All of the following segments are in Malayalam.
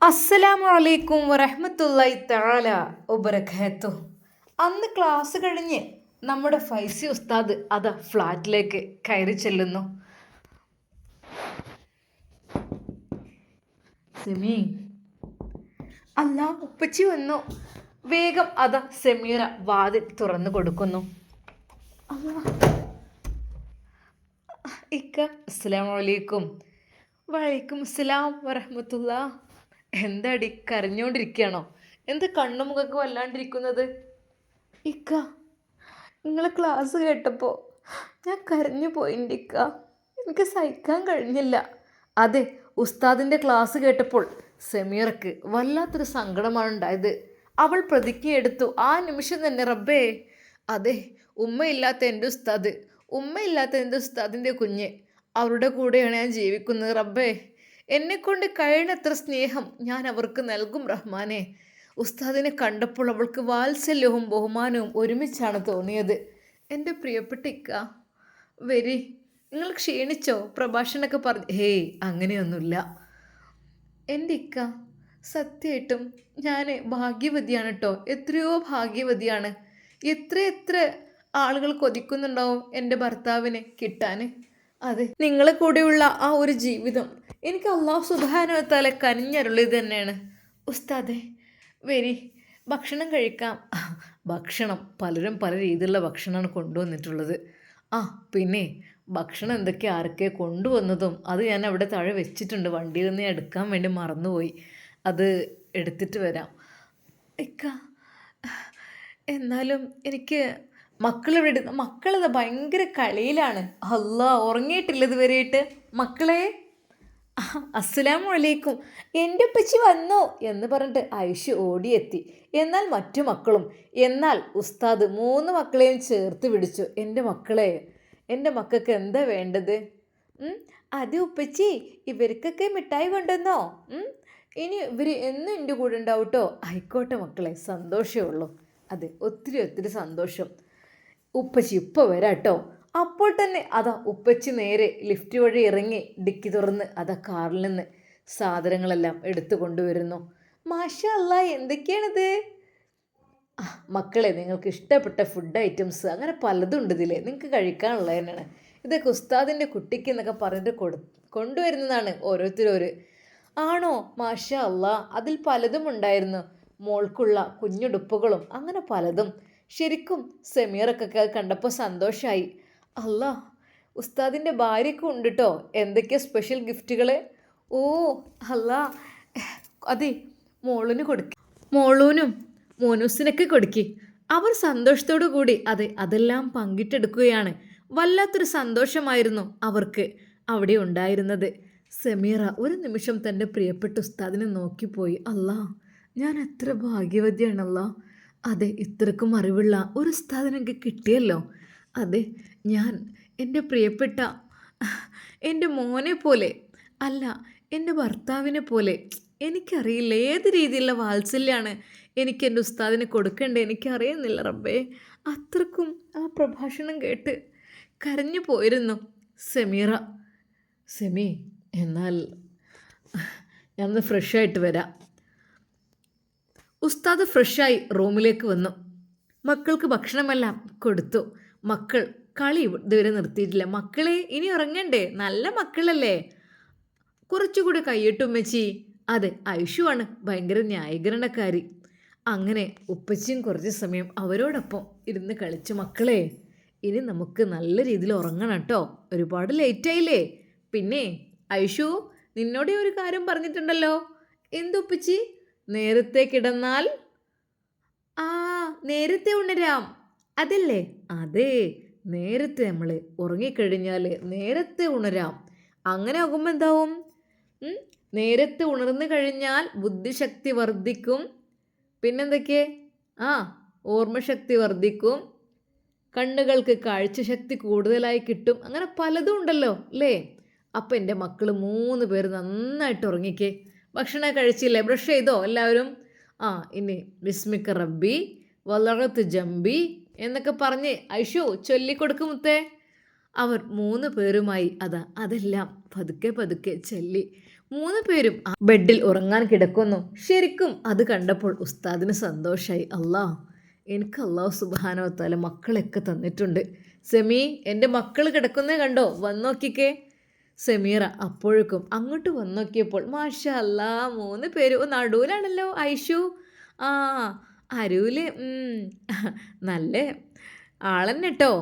അസ്സലാമു അലൈക്കും വറഹ്മത്തുള്ളാഹി തആല വബറകാതുഹു. അന്ന് ക്ലാസ് കഴിഞ്ഞ് നമ്മുടെ ഫൈസി ഉസ്താദ് അതാ ഫ്ലാറ്റിലേക്ക് കയറി ചെല്ലുന്നു. സെമി, അല്ലാ ഉപ്പച്ചി വന്നു. വേഗം അതാ സെമീറ വാതിൽ തുറന്നു കൊടുക്കുന്നു. അല്ലാ ഇക്ക, അസ്സലാമു അലൈക്കും. വലൈക്കും അസ്സലാം വറഹ്മത്തുള്ളാഹ്. എന്താടി കരഞ്ഞോണ്ടിരിക്കുകയാണോ? എന്ത് കണ്ണുമുഖൊക്കെ വല്ലാണ്ടിരിക്കുന്നത്? ഇക്ക, നിങ്ങളെ ക്ലാസ് കേട്ടപ്പോൾ ഞാൻ കരഞ്ഞു പോയിൻ്റെ ഇക്ക. എനിക്ക് സഹിക്കാൻ കഴിഞ്ഞില്ല. അതെ, ഉസ്താദിൻ്റെ ക്ലാസ് കേട്ടപ്പോൾ സെമീറക്ക് വല്ലാത്തൊരു സങ്കടമാണ് ഉണ്ടായത്. അവൾ പ്രതിജ്ഞയെടുത്തു ആ നിമിഷം തന്നെ. റബ്ബേ, അതെ, ഉമ്മയില്ലാത്ത എൻ്റെ ഉസ്താദ്, ഉമ്മയില്ലാത്ത എൻ്റെ ഉസ്താദിൻ്റെ കുഞ്ഞ്, അവരുടെ കൂടെയാണ് ഞാൻ ജീവിക്കുന്നത്. റബ്ബേ, എന്നെക്കൊണ്ട് കഴിയണത്ര സ്നേഹം ഞാൻ അവർക്ക് നൽകും റഹ്മാനെ. ഉസ്താദിനെ കണ്ടപ്പോൾ അവൾക്ക് വാത്സല്യവും ബഹുമാനവും ഒരുമിച്ചാണ് തോന്നിയത്. എൻ്റെ പ്രിയപ്പെട്ട ഇക്ക, വരി. നിങ്ങൾ ക്ഷീണിച്ചോ? പ്രഭാഷണമൊക്കെ പറഞ്ഞു. ഹേയ്, അങ്ങനെയൊന്നുമില്ല എൻ്റെ ഇക്ക. സത്യമായിട്ടും ഞാൻ ഭാഗ്യവതിയാണ് കേട്ടോ, എത്രയോ ഭാഗ്യവതിയാണ്. എത്ര ആളുകൾ കൊതിക്കുന്നുണ്ടാവും എൻ്റെ ഭർത്താവിനെ കിട്ടാൻ. അതെ, നിങ്ങളെ കൂടെയുള്ള ആ ഒരു ജീവിതം എനിക്ക് അല്ലാഹു സുബ്ഹാനഹു വ തആല കനിഞ്ഞരുളിയത് തന്നെയാണ്. ഉസ്താദെ, വരി, ഭക്ഷണം കഴിക്കാം. ഭക്ഷണം പലരും പല രീതിയിലുള്ള ഭക്ഷണമാണ് കൊണ്ടുവന്നിട്ടുള്ളത്. ആ പിന്നെ ഭക്ഷണം എന്തൊക്കെ ആരൊക്കെ കൊണ്ടുവന്നതും അത് ഞാൻ അവിടെ താഴെ വെച്ചിട്ടുണ്ട്. വണ്ടിയിൽ നിന്ന് എടുക്കാൻ വേണ്ടി മറന്നുപോയി. അത് എടുത്തിട്ട് വരാം. ഇക്ക, എന്നാലും എനിക്ക് മക്കളിവിടെ, മക്കളത് ഭയങ്കര കളിയിലാണ്. അല്ലാ, ഉറങ്ങിയിട്ടില്ല ഇതുവരെയായിട്ട്. മക്കളെ, അസ്സലാമു അലൈക്കും, എൻ്റെ ഉപ്പച്ചി വന്നു എന്ന് പറഞ്ഞിട്ട് ഐഷു ഓടിയെത്തി. എന്നാൽ മറ്റു മക്കളും, എന്നാൽ ഉസ്താദ് 3 മക്കളെയും ചേർത്ത് പിടിച്ചു. എൻ്റെ മക്കൾക്ക് എന്താ വേണ്ടത്? അത് ഉപ്പച്ചി, ഇവർക്കൊക്കെ മിഠായി കൊണ്ടുവന്നോ? ഇനി ഇവർ എന്നും എൻ്റെ കൂടെ ഉണ്ടാവും കേട്ടോ. ആയിക്കോട്ടെ മക്കളെ, സന്തോഷമേ ഉള്ളൂ. അതെ, ഒത്തിരി സന്തോഷം. ഉപ്പച്ചി ഇപ്പോൾ വരാം കേട്ടോ. അപ്പോൾ തന്നെ അതാ ഉപ്പച്ചി നേരെ ലിഫ്റ്റ് വഴി ഇറങ്ങി ഡിക്കി തുറന്ന് അതാ കാറിൽ നിന്ന് സാധനങ്ങളെല്ലാം എടുത്തു കൊണ്ടുവരുന്നു. മാഷാ അല്ലാ, എന്തൊക്കെയാണിത്? മക്കളെ, നിങ്ങൾക്ക് ഇഷ്ടപ്പെട്ട ഫുഡ് ഐറ്റംസ് അങ്ങനെ പലതും ഉണ്ട് ഇതിൽ, നിങ്ങൾക്ക് കഴിക്കാനുള്ളത് തന്നെയാണ്. ഇതൊക്കെ ഉസ്താദിൻ്റെ കുട്ടിക്ക് എന്നൊക്കെ പറഞ്ഞിട്ട് കൊണ്ടുവരുന്നതാണ് ഓരോരുത്തരോര്. ആണോ? മാഷാ അല്ലാ, അതിൽ പലതും ഉണ്ടായിരുന്നു. മോൾക്കുള്ള കുഞ്ഞുടുപ്പുകളും അങ്ങനെ പലതും. ശരിക്കും സെമീറക്കൊക്കെ കണ്ടപ്പോൾ സന്തോഷമായി. അല്ലാ, ഉസ്താദിൻ്റെ ഭാര്യയ്ക്കും ഉണ്ട് കേട്ടോ എന്തൊക്കെയോ സ്പെഷ്യൽ ഗിഫ്റ്റുകൾ. ഓ അല്ലാ, അതെ, മോളൂന് കൊടുക്കി, മോളൂനും മോനൂസിനൊക്കെ കൊടുക്കി. അവർ സന്തോഷത്തോടു കൂടി അതെല്ലാം പങ്കിട്ടെടുക്കുകയാണ്. വല്ലാത്തൊരു സന്തോഷമായിരുന്നു അവർക്ക് അവിടെ ഉണ്ടായിരുന്നത്. സെമീറ ഒരു നിമിഷം തൻ്റെ പ്രിയപ്പെട്ട ഉസ്താദിനെ നോക്കിപ്പോയി. അല്ലാ, ഞാൻ എത്ര ഭാഗ്യവതിയാണല്ലോ. അതെ, ഇത്രക്കും അറിവുള്ള ഒരു ഉസ്താദിനെ എനിക്ക് കിട്ടിയല്ലോ. അതെ, ഞാൻ എൻ്റെ പ്രിയപ്പെട്ട എൻ്റെ മോനെ പോലെ അല്ല, എൻ്റെ ഭർത്താവിനെ പോലെ, എനിക്കറിയില്ല ഏത് രീതിയിലുള്ള വാത്സല്യമാണ് എനിക്ക് എൻ്റെ ഉസ്താദിന് കൊടുക്കേണ്ടത്, എനിക്കറിയുന്നില്ല റബ്ബേ. അത്രക്കും ആ പ്രഭാഷണം കേട്ട് കരഞ്ഞു പോയിരുന്നു സെമീറ. സെമി, എന്നാൽ ഞാനൊന്ന് ഫ്രഷായിട്ട് വരാം. ഉസ്താദ് ഫ്രഷായി റൂമിലേക്ക് വന്നു. മക്കൾക്ക് ഭക്ഷണമെല്ലാം കൊടുത്തു. മക്കൾ കളി ഇതുവരെ നിർത്തിയിട്ടില്ല. മക്കളെ, ഇനി ഉറങ്ങണ്ടേ? നല്ല മക്കളല്ലേ, കുറച്ചുകൂടി കൈയിട്ടുമ്മച്ചി. അതെ, ഐഷുവാണ് ഭയങ്കര ന്യായീകരണക്കാരി. അങ്ങനെ ഉപ്പച്ചിയും കുറച്ച് സമയം അവരോടൊപ്പം ഇരുന്ന് കളിച്ചു. മക്കളെ, ഇനി നമുക്ക് നല്ല രീതിയിൽ ഉറങ്ങണം കേട്ടോ, ഒരുപാട് ലേറ്റായില്ലേ. പിന്നെ ഐഷു, നിന്നോട് ഒരു കാര്യം പറഞ്ഞിട്ടുണ്ടല്ലോ. എന്തുപ്പച്ചി? നേരത്തെ കിടന്നാൽ നേരത്തെ ഉണരാം, അതല്ലേ? അതെ, നേരത്തെ നമ്മൾ ഉറങ്ങിക്കഴിഞ്ഞാൽ നേരത്തെ ഉണരാം. അങ്ങനെ ആകുമ്പോൾ എന്താവും? നേരത്തെ ഉണർന്നു കഴിഞ്ഞാൽ ബുദ്ധിശക്തി വർദ്ധിക്കും. പിന്നെന്തൊക്കെ? ഓർമ്മശക്തി വർദ്ധിക്കും. കണ്ണുകൾക്ക് കാഴ്ചശക്തി കൂടുതലായി കിട്ടും. അങ്ങനെ പലതും ഉണ്ടല്ലോ അല്ലേ? അപ്പം എൻ്റെ മക്കൾ 3 പേര് നന്നായിട്ട് ഉറങ്ങിക്കേ. ഭക്ഷണം കഴിച്ചില്ലേ? ബ്രഷ് ചെയ്തോ എല്ലാവരും? ഇനി ബിസ്മിക്ക റബ്ബി വളറത്ത് ജംബി എന്നൊക്കെ പറഞ്ഞ് ഐഷു ചൊല്ലിക്കൊടുക്കും മുത്തേ. അവർ 3 പേരുമായി അതെല്ലാം പതുക്കെ ചൊല്ലി മൂന്ന് പേരും ആ ബെഡിൽ ഉറങ്ങാൻ കിടക്കുന്നു. ശരിക്കും അത് കണ്ടപ്പോൾ ഉസ്താദിന് സന്തോഷമായി. എനിക്ക് അള്ളാഹു സുബ്ഹാനഹു വ തആല മക്കളൊക്കെ തന്നിട്ടുണ്ട്. സെമി, എൻ്റെ മക്കൾ കിടക്കുന്നേ കണ്ടോ, വന്നോക്കിക്കേ. സെമീറ അപ്പോഴേക്കും അങ്ങോട്ട് വന്നോക്കിയപ്പോൾ മാഷാ അല്ലാ, മൂന്ന് പേര് നടുവിലാണല്ലോ ഐഷു. ആ, അരൂല് നല്ല ആളെന്നെ കേട്ടോ.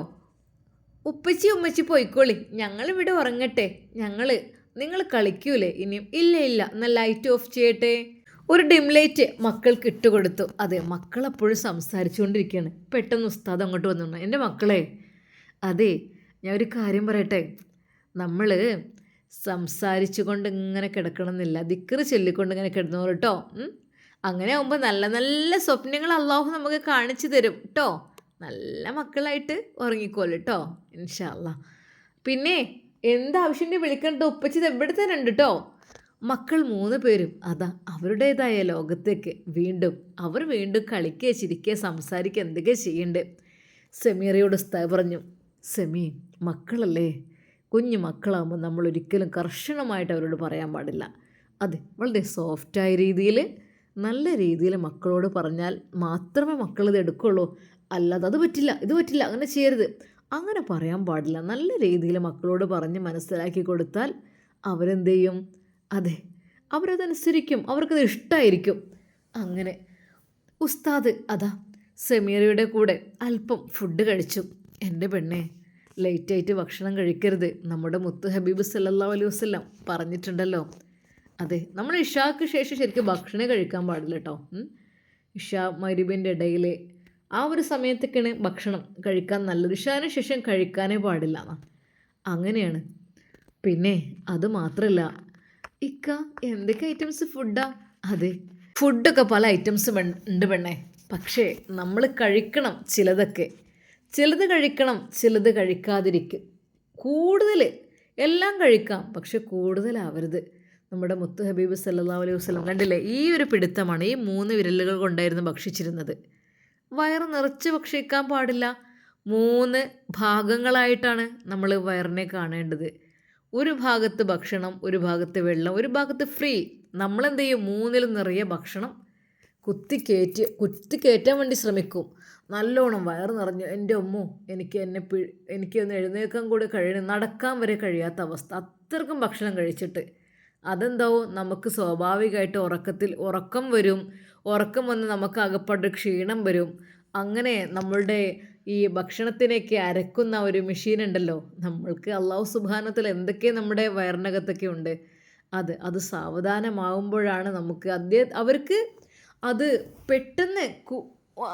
ഉപ്പച്ചി ഉമ്മച്ചി പോയിക്കോളി, ഞങ്ങളിവിടെ ഉറങ്ങട്ടെ. നിങ്ങൾ കളിക്കൂലേ ഇനിയും? ഇല്ല ഇല്ല, എന്നാൽ ലൈറ്റ് ഓഫ് ചെയ്യട്ടെ. ഒരു ഡിം ലൈറ്റ് മക്കൾക്ക് ഇട്ടുകൊടുത്തു. അതെ, മക്കളെപ്പോഴും സംസാരിച്ചുകൊണ്ടിരിക്കുകയാണ്. പെട്ടെന്ന് ഉസ്താദ് അങ്ങോട്ട് വന്നു. എൻ്റെ മക്കളെ, അതെ, ഞാൻ ഒരു കാര്യം പറയട്ടെ. നമ്മൾ സംസാരിച്ചു കൊണ്ട് ഇങ്ങനെ കിടക്കണമെന്നില്ല, ദിക്റ് ചൊല്ലിക്കൊണ്ട് ഇങ്ങനെ കിടന്നോളൂ കേട്ടോ. അങ്ങനെ ആകുമ്പോൾ നല്ല നല്ല സ്വപ്നങ്ങൾ അള്ളാഹു നമുക്ക് കാണിച്ചു തരും കേട്ടോ. നല്ല മക്കളായിട്ട് ഉറങ്ങിക്കോളൂ കേട്ടോ, ഇൻഷാ അല്ലാ. പിന്നെ എന്താവശ്യൻ്റെ വിളിക്കണ്ട, ഉപ്പച്ചി എവിടെ തന്നെ ഉണ്ട് കേട്ടോ. മക്കൾ മൂന്ന് പേരും അതാ അവരുടേതായ ലോകത്തേക്ക് അവർ വീണ്ടും കളിക്കുക, ചിരിക്കുക, സംസാരിക്കുക, എന്തൊക്കെ ചെയ്യുന്നുണ്ട്. സെമീറയോട് ഉസ്താദ് പറഞ്ഞു, സെമി, മക്കളല്ലേ, കുഞ്ഞു മക്കളാകുമ്പോൾ നമ്മൾ ഒരിക്കലും കർശനമായിട്ട് അവരോട് പറയാൻ പാടില്ല. അതെ, വളരെ സോഫ്റ്റായ രീതിയിൽ, നല്ല രീതിയിൽ മക്കളോട് പറഞ്ഞാൽ മാത്രമേ മക്കളിത് എടുക്കുള്ളൂ. അല്ലാതെ അത് പറ്റില്ല, ഇത് പറ്റില്ല, അങ്ങനെ ചെയ്യരുത്, അങ്ങനെ പറയാൻ പാടില്ല. നല്ല രീതിയിൽ മക്കളോട് പറഞ്ഞ് മനസ്സിലാക്കി കൊടുത്താൽ അവരെന്ത് ചെയ്യും? അതെ, അവരതനുസരിക്കും, അവർക്കത് ഇഷ്ടമായിരിക്കും. അങ്ങനെ ഉസ്താദ് അതാ സെമീറയുടെ കൂടെ അല്പം ഫുഡ് കഴിച്ചു. എൻ്റെ പെണ്ണെ, ലേറ്റായിട്ട് ഭക്ഷണം കഴിക്കരുത്, നമ്മുടെ മുത്ത് ഹബീബ് സല്ലല്ലാഹു അലൈഹി വസല്ലം പറഞ്ഞിട്ടുണ്ടല്ലോ. അതെ, നമ്മൾ ഇഷാക്ക് ശേഷം ശരിക്കും ഭക്ഷണം കഴിക്കാൻ പാടില്ല കേട്ടോ. ഇഷാ മഗ്‌രിബിൻ്റെ ഇടയിൽ ആ ഒരു സമയത്തൊക്കെയാണ് ഭക്ഷണം കഴിക്കാൻ നല്ലത്. ഇഷാന് ശേഷം കഴിക്കാനേ പാടില്ല, അങ്ങനെയാണ്. പിന്നെ അത് മാത്രമല്ല ഇക്ക, എന്തൊക്കെ ഐറ്റംസ് ഫുഡാ? അതെ, ഫുഡൊക്കെ പല ഐറ്റംസ് ഉണ്ട് പെണ്ണേ, പക്ഷേ നമ്മൾ കഴിക്കണം ചിലത് കഴിക്കണം, ചിലത് കഴിക്കാതിരിക്കും. കൂടുതൽ എല്ലാം കഴിക്കാം, പക്ഷെ കൂടുതലാവരുത്. നമ്മുടെ മുത്ത് ഹബീബ് സല്ലല്ലാഹു അലൈഹി വസല്ലം കണ്ടില്ലേ, ഈ ഒരു പിടുത്തമാണ്. ഈ 3 വിരലുകൾ കൊണ്ടായിരുന്നു ഭക്ഷിച്ചിരുന്നത്. വയറ് നിറച്ച് ഭക്ഷിക്കാൻ പാടില്ല. 3 ഭാഗങ്ങളായിട്ടാണ് നമ്മൾ വയറിനെ കാണേണ്ടത്. ഒരു ഭാഗത്ത് ഭക്ഷണം, ഒരു ഭാഗത്ത് വെള്ളം, ഒരു ഭാഗത്ത് ഫ്രീ. നമ്മളെന്ത് ചെയ്യും? 3ലും നിറയെ ഭക്ഷണം കുത്തിക്കയറ്റാൻ വേണ്ടി ശ്രമിക്കും. നല്ലോണം വയറ് നിറഞ്ഞു, എൻ്റെ അമ്മോ, എനിക്കൊന്ന് എഴുന്നേൽക്കാൻ കൂടെ നടക്കാൻ വരെ കഴിയാത്ത അവസ്ഥ, അത്രക്കും ഭക്ഷണം കഴിച്ചിട്ട്. അതെന്താവും, നമുക്ക് സ്വാഭാവികമായിട്ട് ഉറക്കം വരും. ഉറക്കം വന്ന് നമുക്ക് അകപ്പാട് ക്ഷീണം വരും. അങ്ങനെ നമ്മളുടെ ഈ ഭക്ഷണത്തിനൊക്കെ അരക്കുന്ന ഒരു മെഷീൻ ഉണ്ടല്ലോ, നമ്മൾക്ക് അള്ളാഹു സുബ്ഹാനഹു വ തആല എന്തൊക്കെ നമ്മുടെ വയറിനകത്തൊക്കെ ഉണ്ട്. അത് സാവധാനമാകുമ്പോഴാണ് നമുക്ക് അവർക്ക് അത് പെട്ടെന്ന്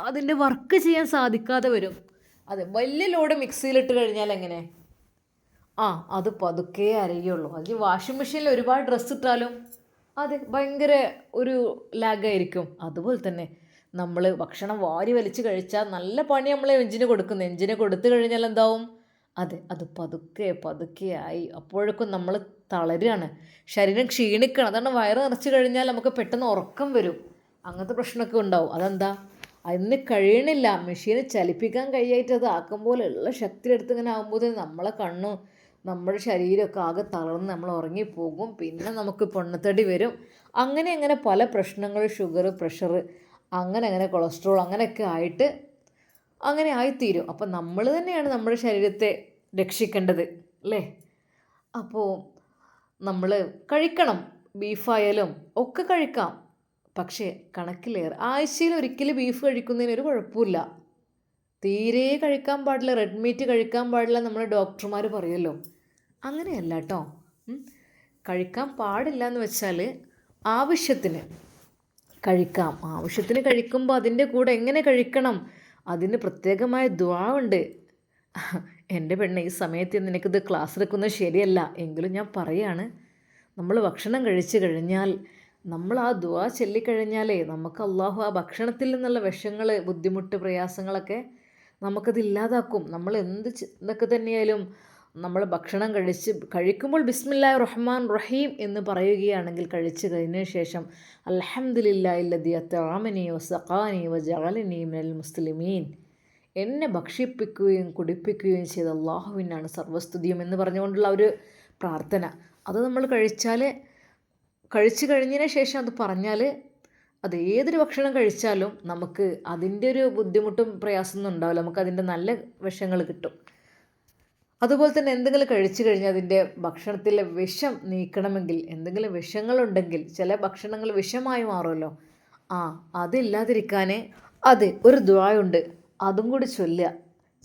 അതിൻ്റെ വർക്ക് ചെയ്യാൻ സാധിക്കാതെ വരും. അതെ, വലിയ ലോഡ് മിക്സിയിലിട്ട് കഴിഞ്ഞാൽ എങ്ങനെ? അത് പതുക്കെ അരയുള്ളൂ. അത് വാഷിംഗ് മെഷീനിൽ ഒരുപാട് ഡ്രസ്സ് ഇട്ടാലും അത് ഭയങ്കര ഒരു ലാഗായിരിക്കും. അതുപോലെ തന്നെ നമ്മൾ ഭക്ഷണം വാരി വലിച്ച് കഴിച്ചാൽ നല്ല പണി നമ്മൾ എഞ്ചിന് കൊടുത്തു കഴിഞ്ഞാൽ എന്താവും? അത് പതുക്കെ പതുക്കെ ആയി അപ്പോഴേക്കും നമ്മൾ തളരുകയാണ്, ശരീരം ക്ഷീണിക്കണം. അതാണ് വയറ് നിറച്ച് കഴിഞ്ഞാൽ നമുക്ക് പെട്ടെന്ന് ഉറക്കം വരും, അങ്ങനത്തെ പ്രശ്നമൊക്കെ ഉണ്ടാവും. അതെന്താ? അതിന് കഴിയണില്ല, മെഷീന് ചലിപ്പിക്കാൻ കഴിയായിട്ട് അത് ആക്കും പോലെയുള്ള ശക്തി എടുത്ത് ഇങ്ങനെ ആകുമ്പോൾ നമ്മളെ കണ്ണും നമ്മുടെ ശരീരമൊക്കെ ആകെ തളർന്ന് നമ്മൾ ഉറങ്ങിപ്പോകും. പിന്നെ നമുക്ക് പൊണ്ണത്തടി വരും. അങ്ങനെ പല പ്രശ്നങ്ങൾ, ഷുഗർ, പ്രഷർ, അങ്ങനെ കൊളസ്ട്രോൾ, അങ്ങനെയൊക്കെ ആയിട്ട് അങ്ങനെ ആയിത്തീരും. അപ്പം നമ്മൾ തന്നെയാണ് നമ്മുടെ ശരീരത്തെ രക്ഷിക്കേണ്ടത്, അല്ലേ? അപ്പോൾ നമ്മൾ കഴിക്കണം, ബീഫായാലും ഒക്കെ കഴിക്കാം, പക്ഷേ കണക്കിലേറെ. ആഴ്ചയിൽ ഒരിക്കൽ ബീഫ് കഴിക്കുന്നതിന് ഒരു കുഴപ്പമില്ല. തീരെ കഴിക്കാൻ പാടില്ല, റെഡ് മീറ്റ് കഴിക്കാൻ പാടില്ല നമ്മൾ ഡോക്ടർമാർ പറയുമല്ലോ. അങ്ങനെയല്ല കേട്ടോ. കഴിക്കാൻ പാടില്ല എന്ന് വെച്ചാൽ ആവശ്യത്തിന് കഴിക്കാം. ആവശ്യത്തിന് കഴിക്കുമ്പോൾ അതിൻ്റെ കൂടെ എങ്ങനെ കഴിക്കണം, അതിന് പ്രത്യേകമായ ദുആ ഉണ്ട്. എൻ്റെ പെണ്ണെ, ഈ സമയത്ത് നിനക്കിത് ക്ലാസ് എടുക്കുന്നത് ശരിയല്ല, എങ്കിലും ഞാൻ പറയാണ്. നമ്മൾ ഭക്ഷണം കഴിച്ചു കഴിഞ്ഞാൽ നമ്മൾ ആ ദുആ ചൊല്ലിക്കഴിഞ്ഞാലേ നമുക്ക് അള്ളാഹു ആ ഭക്ഷണത്തിൽ നിന്നുള്ള വിഷങ്ങൾ, ബുദ്ധിമുട്ട്, പ്രയാസങ്ങളൊക്കെ നമുക്കത് ഇല്ലാതാക്കും. നമ്മൾ എന്തൊക്കെ തന്നെയായാലും നമ്മൾ ഭക്ഷണം കഴിക്കുമ്പോൾ ബിസ്മില്ലാഹിർ റഹ്മാൻ റഹീം എന്ന് പറയുകയാണെങ്കിൽ, കഴിച്ചു കഴിഞ്ഞ ശേഷം അൽഹംദുലില്ലാഹില്ലദീ അത്അമനി വസഖാനി വജഅലനി മിനൽ മുസ്ലിമീൻ, എന്നെ ഭക്ഷിപ്പിക്കുകയും കുടിപ്പിക്കുകയും ചെയ്ത അള്ളാഹുവിനാണ് സർവ്വസ്തുതിയും എന്ന് പറഞ്ഞുകൊണ്ടുള്ള ഒരു പ്രാർത്ഥന, അത് നമ്മൾ കഴിച്ചാൽ കഴിച്ചു കഴിഞ്ഞതിന് ശേഷം അത് പറഞ്ഞാൽ അത് ഏതൊരു ഭക്ഷണം കഴിച്ചാലും നമുക്ക് അതിൻ്റെ ഒരു ബുദ്ധിമുട്ടും പ്രയാസമൊന്നും ഉണ്ടാവില്ല, നമുക്ക് അതിൻ്റെ നല്ല വശങ്ങൾ കിട്ടും. അതുപോലെ തന്നെ എന്തെങ്കിലും കഴിച്ചു കഴിഞ്ഞാൽ അതിൻ്റെ ഭക്ഷണത്തിലെ വിഷം നീക്കണമെങ്കിൽ, എന്തെങ്കിലും വിഷങ്ങളുണ്ടെങ്കിൽ ചില ഭക്ഷണങ്ങൾ വിഷമായി മാറുമല്ലോ, അതില്ലാതിരിക്കാൻ അത് ഒരു ദുആയുണ്ട്, അതും കൂടി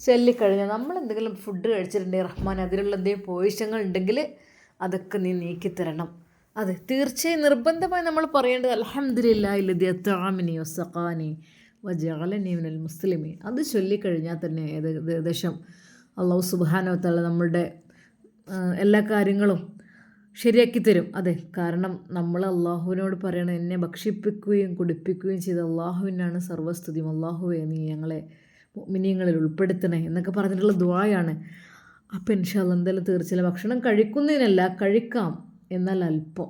ചൊല്ലിക്കഴിഞ്ഞാൽ നമ്മൾ എന്തെങ്കിലും ഫുഡ് കഴിച്ചിട്ടുണ്ടെങ്കിൽ റഹ്മാൻ അതിലുള്ള എന്തെങ്കിലും പോഷകങ്ങൾ ഉണ്ടെങ്കിൽ അതൊക്കെ നീ നീക്കിത്തരണം. അതെ, തീർച്ചയായും നിർബന്ധമായി നമ്മൾ പറയേണ്ടത് അൽഹംദുലില്ലാഹി ലദി അത്അമനി വസഖാനി വജഅലനി മിനൽ മുസ്ലിമീൻ. അത് ചൊല്ലിക്കഴിഞ്ഞാൽ തന്നെ ഏകദേശം അല്ലാഹു സുബ്ഹാനഹു വ തആല നമ്മളുടെ എല്ലാ കാര്യങ്ങളും ശരിയാക്കി തരും. അതെ, കാരണം നമ്മൾ അള്ളാഹുവിനോട് പറയണം, എന്നെ ഭക്ഷിപ്പിക്കുകയും കുടിപ്പിക്കുകയും ചെയ്ത അള്ളാഹുവിനാണ് സർവ്വസ്തുതിയും, അള്ളാഹുവേ നീ ഞങ്ങളെ മുഅ്മിനീങ്ങളിൽ ഉൾപ്പെടുത്തണേ എന്നൊക്കെ പറഞ്ഞിട്ടുള്ള ദുആയാണ്. അപ്പോൾ ഇൻഷാ അല്ലാഹ് എന്തായാലും തീർച്ചയായും ഭക്ഷണം കഴിക്കുന്നതിനല്ല, കഴിക്കാം, എന്നാൽ അല്പം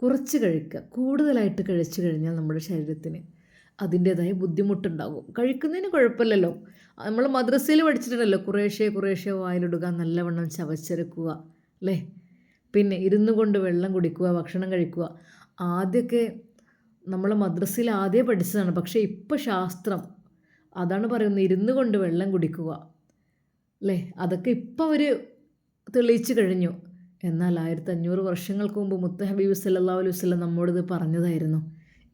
കുറച്ച് കഴിക്കുക. കൂടുതലായിട്ട് കഴിച്ചു കഴിഞ്ഞാൽ നമ്മുടെ ശരീരത്തിന് അതിൻ്റേതായ ബുദ്ധിമുട്ടുണ്ടാകും. കഴിക്കുന്നതിന് കുഴപ്പമില്ലല്ലോ, നമ്മൾ മദ്രസയിൽ പഠിച്ചിട്ടുണ്ടല്ലോ, കുറേശ്ശെ വായിലിടുക, നല്ലവണ്ണം ചവച്ചെടുക്കുക അല്ലേ. പിന്നെ ഇരുന്നു കൊണ്ട് വെള്ളം കുടിക്കുക, ഭക്ഷണം കഴിക്കുക. ആദ്യമൊക്കെ നമ്മൾ മദ്രസയിൽ ആദ്യം പഠിച്ചതാണ്, പക്ഷേ ഇപ്പോൾ ശാസ്ത്രം അതാണ് പറയുന്നത്, ഇരുന്നു കൊണ്ട് വെള്ളം കുടിക്കുക അല്ലേ. അതൊക്കെ ഇപ്പോൾ അവർ തെളിയിച്ചു കഴിഞ്ഞു. എന്നാൽ 1500 വർഷങ്ങൾക്ക് മുമ്പ് മുത്ത് ഹബീബ് സല്ലല്ലാഹു അലൈഹി വസല്ലം നമ്മോടിത് പറഞ്ഞതായിരുന്നു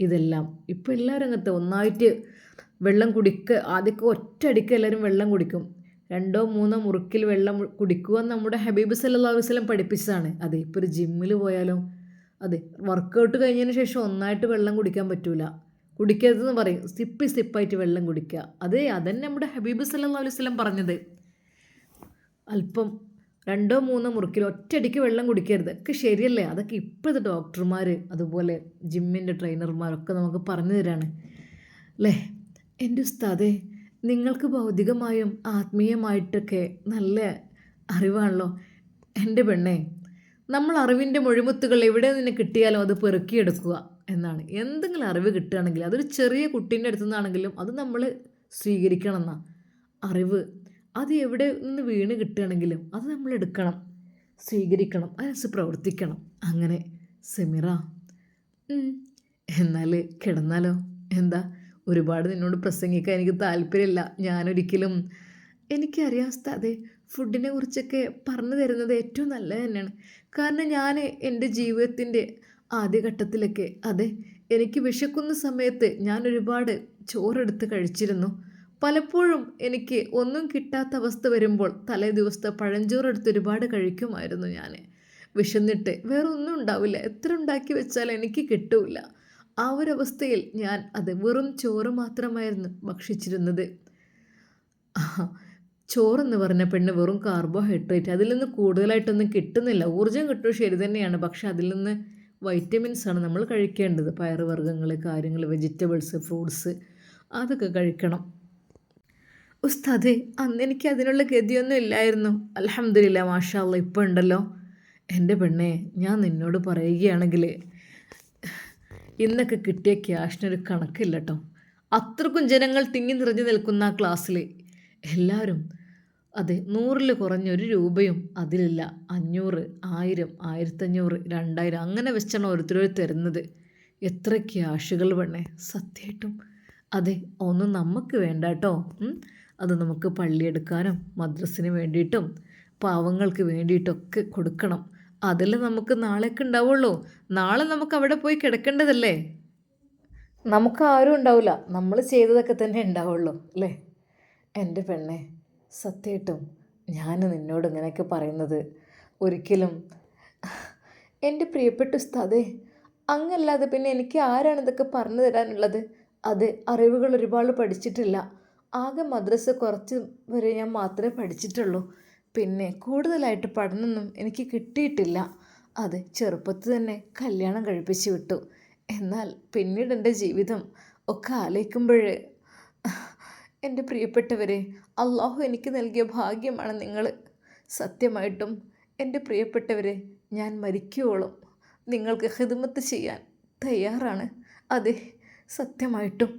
ഇതെല്ലാം. ഇപ്പോൾ എല്ലാ രംഗത്തും ഒന്നായിട്ട് വെള്ളം ആദ്യമൊക്കെ ഒറ്റയടിക്ക് എല്ലാവരും വെള്ളം കുടിക്കും, 2-3 മുറുക്കിൽ വെള്ളം കുടിക്കുക നമ്മുടെ ഹബീബ് സല്ലല്ലാഹു അലൈഹി വസല്ലം പഠിപ്പിച്ചതാണ്. അതെ, ഇപ്പോൾ ഒരു ജിമ്മിൽ പോയാലും അതെ, വർക്കൗട്ട് കഴിഞ്ഞതിന് ശേഷം ഒന്നായിട്ട് വെള്ളം കുടിക്കാൻ പറ്റൂല, കുടിക്കരുതെന്ന് പറയും, സ്റ്റിപ്പായിട്ട് വെള്ളം കുടിക്കുക. അതന്നെ നമ്മുടെ ഹബീബ് സല്ലല്ലാഹു അലൈഹി വസല്ലം പറഞ്ഞത്. അല്പം 2-3 മുറുക്കിൽ ഒറ്റയടിക്ക് വെള്ളം കുടിക്കരുത്, ഒക്കെ ശരിയല്ലേ. അതൊക്കെ ഇപ്പോഴത്തെ ഡോക്ടർമാർ അതുപോലെ ജിമ്മിൻ്റെ ട്രെയിനർമാരൊക്കെ നമുക്ക് പറഞ്ഞു തരാണ് അല്ലേ. എൻ്റെ ഉസ്താദേ, നിങ്ങൾക്ക് ഭൗതികമായും ആത്മീയമായിട്ടൊക്കെ നല്ല അറിവാണല്ലോ. എൻ്റെ പെണ്ണേ, നമ്മൾ അറിവിൻ്റെ മൊഴിമുത്തുകൾ എവിടെ നിന്ന് കിട്ടിയാലും അത് പെറുക്കിയെടുക്കുക എന്നാണ്. എന്തെങ്കിലും അറിവ് കിട്ടുകയാണെങ്കിൽ അതൊരു ചെറിയ കുട്ടീൻ്റെ അടുത്തു നിന്നാണെങ്കിലും അത് നമ്മൾ സ്വീകരിക്കണം എന്നാണ്. അറിവ് അത് എവിടെ നിന്ന് വീണ് കിട്ടുകയാണെങ്കിലും അത് നമ്മൾ എടുക്കണം, സ്വീകരിക്കണം, അതിനനുസരിച്ച് പ്രവർത്തിക്കണം. അങ്ങനെ സെമിറ, എന്നാൽ കിടന്നാലോ? എന്താ, ഒരുപാട് നിന്നോട് പ്രസംഗിക്കാൻ എനിക്ക് താല്പര്യമില്ല. ഞാനൊരിക്കലും, എനിക്കറിയാം ഉസ്താദേ, ഫുഡിനെ കുറിച്ചൊക്കെ പറഞ്ഞു തരുന്നത് ഏറ്റവും നല്ലത് തന്നെയാണ്. കാരണം ഞാൻ എൻ്റെ ജീവിതത്തിൻ്റെ ആദ്യഘട്ടത്തിലൊക്കെ അതെ, എനിക്ക് വിശക്കുന്ന സമയത്ത് ഞാൻ ഒരുപാട് ചോറെടുത്ത് കഴിച്ചിരുന്നു. പലപ്പോഴും എനിക്ക് ഒന്നും കിട്ടാത്ത അവസ്ഥ വരുമ്പോൾ തലേ ദിവസത്തെ പഴഞ്ചോറെടുത്ത് ഒരുപാട് കഴിക്കുമായിരുന്നു ഞാൻ. വിശന്നിട്ട് വേറെ ഒന്നും ഉണ്ടാവില്ല, എത്ര ഉണ്ടാക്കി വെച്ചാലും എനിക്ക് കിട്ടൂല. ആ ഒരവസ്ഥയിൽ ഞാൻ വെറും ചോറ് മാത്രമായിരുന്നു ഭക്ഷിച്ചിരുന്നത്. ചോറെന്ന് പറഞ്ഞ പെണ്ണ് വെറും കാർബോഹൈഡ്രേറ്റ്, അതിൽ നിന്ന് കൂടുതലായിട്ടൊന്നും കിട്ടുന്നില്ല. ഊർജ്ജം കിട്ടും, ശരി തന്നെയാണ്, പക്ഷെ അതിൽ നിന്ന് വൈറ്റമിൻസാണ് നമ്മൾ കഴിക്കേണ്ടത്. പയറുവർഗ്ഗങ്ങൾ, കാര്യങ്ങൾ, വെജിറ്റബിൾസ്, ഫ്രൂട്ട്സ്, അതൊക്കെ കഴിക്കണം. ഉസ്താദേ, അന്ന് എനിക്ക് അതിനുള്ള ഗതിയൊന്നും ഇല്ലായിരുന്നു. അൽഹംദുലില്ലാ, മാഷാ അല്ലാഹ്, ഇപ്പോൾ ഉണ്ടല്ലോ. എൻ്റെ പെണ്ണേ, ഞാൻ നിന്നോട് പറയുകയാണെങ്കിൽ ഇന്നൊക്കെ കിട്ടിയ ക്യാഷിനൊരു കണക്കില്ല കേട്ടോ. അത്രക്കും ജനങ്ങൾ തിങ്ങി നിറഞ്ഞു നിൽക്കുന്ന ആ ക്ലാസ്സിൽ എല്ലാവരും 100-ൽ കുറഞ്ഞ 1 രൂപയും അതിലില്ല. 500, 1000, 1500, 2000 അങ്ങനെ വെച്ചാണ് ഓരോരുത്തർ തരുന്നത്. എത്ര ക്യാഷുകൾ പെണ്ണേ, സത്യമായിട്ടും. ഒന്നും നമുക്ക് വേണ്ട കേട്ടോ. അത് നമുക്ക് പള്ളിയെടുക്കാനും മദ്രസിന് വേണ്ടിയിട്ടും പാവങ്ങൾക്ക് വേണ്ടിയിട്ടൊക്കെ കൊടുക്കണം. അതെല്ലാം നമുക്ക് നാളേക്ക് ഉണ്ടാവുള്ളൂ. നാളെ നമുക്ക് അവിടെ പോയി കിടക്കേണ്ടതല്ലേ. നമുക്ക് ആരും ഉണ്ടാവില്ല, നമ്മൾ ചെയ്തതൊക്കെ തന്നെ ഉണ്ടാവുള്ളൂ അല്ലേ. എൻ്റെ പെണ്ണെ, സത്യമായിട്ടും ഞാൻ നിന്നോട് ഇങ്ങനെയൊക്കെ പറയുന്നത് ഒരിക്കലും എൻ്റെ പ്രിയപ്പെട്ട ഉസ്താദേ, അങ്ങല്ലാതെ പിന്നെ എനിക്ക് ആരാണ് ഇതൊക്കെ പറഞ്ഞു തരാനുള്ളത്? അറിവുകൾ ഒരുപാട് പഠിച്ചിട്ടില്ല. ആകെ മദ്രസ കുറച്ച് വരെ ഞാൻ മാത്രമേ പഠിച്ചിട്ടുള്ളൂ. പിന്നെ കൂടുതലായിട്ട് പഠനമൊന്നും എനിക്ക് കിട്ടിയിട്ടില്ല. ചെറുപ്പത്തിൽ തന്നെ കല്യാണം കഴിപ്പിച്ച് വിട്ടു. എന്നാൽ പിന്നീട് എൻ്റെ ജീവിതം ഒക്കെ ആലോചിക്കുമ്പോൾ എൻ്റെ പ്രിയപ്പെട്ടവരെ, അള്ളാഹു എനിക്ക് നൽകിയ ഭാഗ്യമാണ് നിങ്ങൾ. സത്യമായിട്ടും എൻ്റെ പ്രിയപ്പെട്ടവരെ, ഞാൻ മരിക്കുവോളം നിങ്ങൾക്ക് ഖിദ്മത്ത് ചെയ്യാൻ തയ്യാറാണ്. സത്യമായിട്ടും.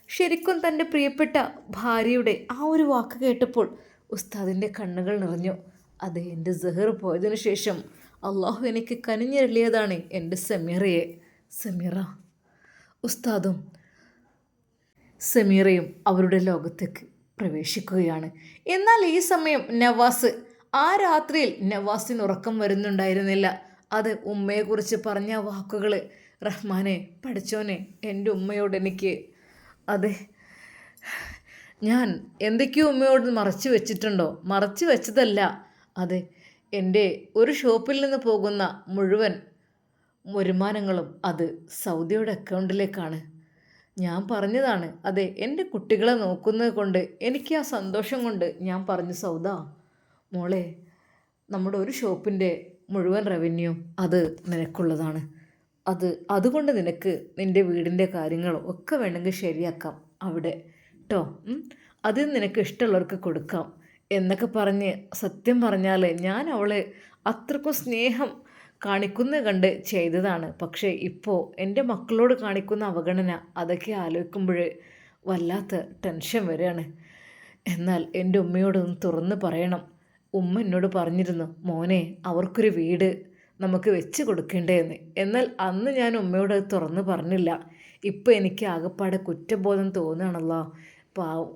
ശരിക്കും തൻ്റെ പ്രിയപ്പെട്ട ഭാര്യയുടെ ആ ഒരു വാക്ക് കേട്ടപ്പോൾ ഉസ്താദിൻ്റെ കണ്ണുകൾ നിറഞ്ഞു. എൻ്റെ സെഹർ പോയതിനു ശേഷം അള്ളാഹു എനിക്ക് കനിഞ്ഞരുളിയതാണ് എൻ്റെ സമീറയെ. സമീറ ഉസ്താദും സമീറയും അവരുടെ ലോകത്തേക്ക് പ്രവേശിക്കുകയാണ്. എന്നാൽ ഈ സമയം നവാസ്, ആ രാത്രിയിൽ നവാസിന് ഉറക്കം വരുന്നുണ്ടായിരുന്നില്ല. അത് ഉമ്മയെക്കുറിച്ച് പറഞ്ഞ വാക്കുകൾ, റഹ്മാനെ പഠിച്ചോനെ, എൻ്റെ ഉമ്മയോട് എനിക്ക്, അതെ ഞാൻ എന്തൊക്കെയോ ഉമ്മയോട് മറച്ചു വെച്ചിട്ടുണ്ടോ? മറച്ചു വെച്ചതല്ല, അതെ എൻ്റെ ഒരു ഷോപ്പിൽ നിന്ന് പോകുന്ന മുഴുവൻ വരുമാനങ്ങളും അത് സൗദിയുടെ അക്കൗണ്ടിലേക്കാണ്. ഞാൻ പറഞ്ഞതാണ്, അതെ എൻ്റെ കുട്ടികളെ നോക്കുന്നത് കൊണ്ട് എനിക്ക് ആ സന്തോഷം കൊണ്ട് ഞാൻ പറഞ്ഞു, സൗദ മോളെ, നമ്മുടെ ഒരു ഷോപ്പിൻ്റെ മുഴുവൻ റവന്യൂ അത് നിനക്കുള്ളതാണ്. അതുകൊണ്ട് നിനക്ക് നിൻ്റെ വീടിൻ്റെ കാര്യങ്ങളും ഒക്കെ വേണമെങ്കിൽ ശരിയാക്കാം അവിടെ കേട്ടോ. അത് നിനക്ക് ഇഷ്ടമുള്ളവർക്ക് കൊടുക്കാം എന്നൊക്കെ പറഞ്ഞ്, സത്യം പറഞ്ഞാൽ ഞാൻ അവളെ അത്രക്കും സ്നേഹം കാണിക്കുന്നത് കണ്ട് ചെയ്തതാണ്. പക്ഷേ ഇപ്പോൾ എൻ്റെ മക്കളോട് കാണിക്കുന്ന അവഗണന, അതൊക്കെ ആലോചിക്കുമ്പോൾ വല്ലാത്ത ടെൻഷൻ വരികയാണ്. എന്നാൽ എൻ്റെ ഉമ്മയോടൊന്ന് തുറന്ന് പറയണം. ഉമ്മ എന്നോട് പറഞ്ഞിരുന്നു, മോനെ അവർക്കൊരു വീട് നമുക്ക് വെച്ച് കൊടുക്കേണ്ടതെന്ന്. എന്നാൽ അന്ന് ഞാൻ ഉമ്മയോട് അത് തുറന്ന് പറഞ്ഞില്ല. ഇപ്പം എനിക്ക് ആകെപ്പാടെ കുറ്റബോധം തോന്നുകയാണല്ലോ. പാവം